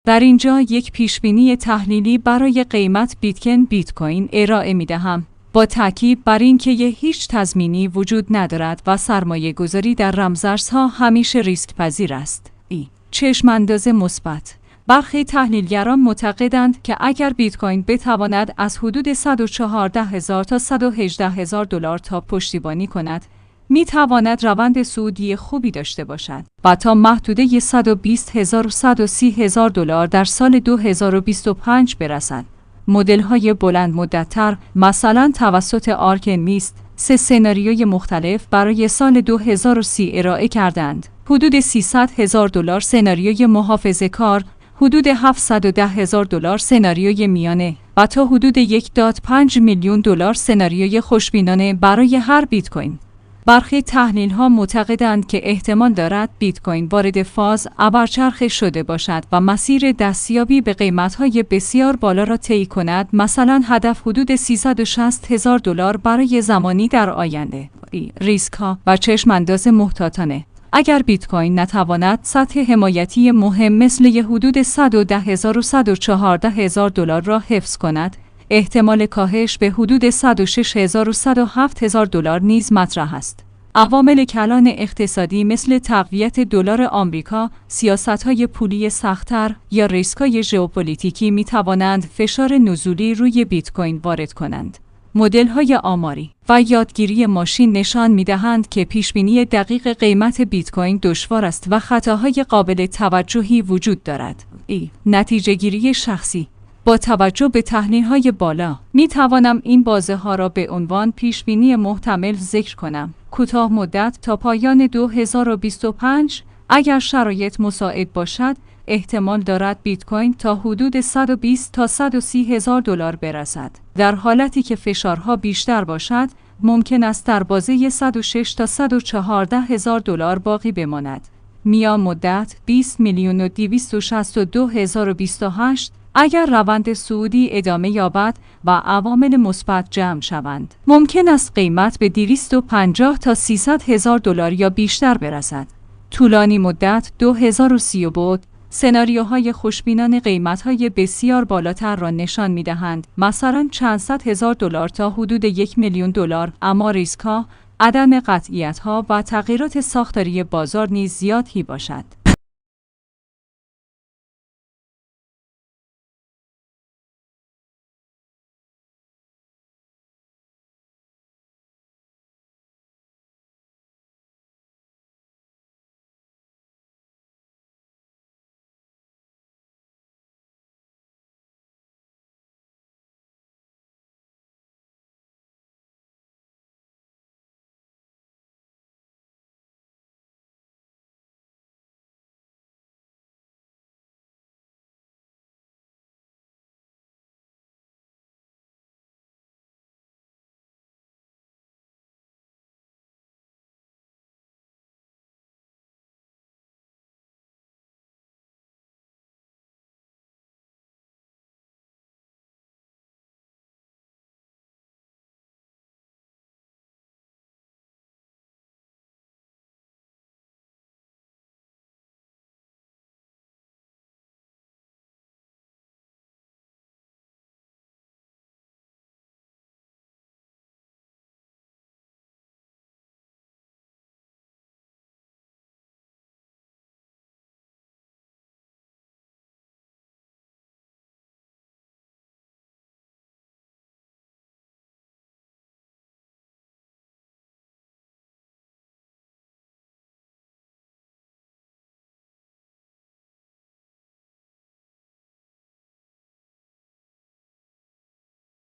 در اینجا یک پیشبینی تحلیلی برای قیمت بیت کوین ارائه می‌دهم. با تاکید بر اینکه هیچ تضمینی وجود ندارد و سرمایه گذاری در رمزارزها همیشه ریسک پذیر است. چشمانداز مثبت. برخی تحلیلگران معتقدند که اگر بیت کوین بتواند از حدود 114,000 تا 118,000 دلار تا پشتیبانی کند، می تواند روند صعودی خوبی داشته باشد و تا محدوده 120,000 و 130,000 دلار در سال 2025 برسد. مدل‌های بلند مدت‌تر مثلا توسط آرکمیست 3 سناریوی مختلف برای سال 2030 ارائه کردند. حدود 300,000 دلار سناریوی محافظه‌کار، حدود 710,000 دلار سناریوی میانه و تا حدود 1.5 میلیون دلار سناریوی خوشبینانه برای هر بیت کوین. برخی تحلیل‌ها معتقدند که احتمال دارد بیت کوین وارد فاز ابرچرخه شده باشد و مسیر دستیابی به قیمت‌های بسیار بالا را طی کند، مثلا هدف حدود 360,000 دلار برای زمانی در آینده. ریسک‌ها و چشمانداز محتاطانه. اگر بیت کوین نتواند سطح حمایتی مهم مثل حدود 110,000 و 114,000 دلار را حفظ کند، احتمال کاهش به حدود 106,000 و 107,000 دلار نیز مطرح است. عوامل کلان اقتصادی مثل تقویت دلار آمریکا، سیاست‌های پولی سخت‌تر یا ریسک‌های ژئوپلیتیکی می‌توانند فشار نزولی روی بیت کوین وارد کنند. مدل‌های آماری و یادگیری ماشین نشان می‌دهند که پیشبینی دقیق قیمت بیت کوین دشوار است و خطاهای قابل توجهی وجود دارد. نتیجه‌گیری شخصی. با توجه به تحلیل‌های بالا، می‌توانم این بازه‌ها را به عنوان پیشبینی محتمل ذکر کنم. کوتاه مدت تا پایان 2025 اگر شرایط مساعد باشد، احتمال دارد بیت کوین تا حدود 120 تا 130,000 دلار برسد. در حالتی که فشارها بیشتر باشد، ممکن است در بازه 106 تا 114,000 دلار باقی بماند. میان مدت 20,262,028 اگر روند صعودی ادامه یابد و عوامل مثبت جمع شوند، ممکن است قیمت به 250 تا 300,000 دلار یا بیشتر برسد. طولانی مدت 2030 بود. سناریوهای خوشبینانه قیمت‌های بسیار بالاتر را نشان می‌دهند، مثلا چند صد هزار دلار تا حدود 1 میلیون دلار، اما ریسک‌ها، عدم قطعیت‌ها و تغییرات ساختاری بازار نیز زیاد باشد.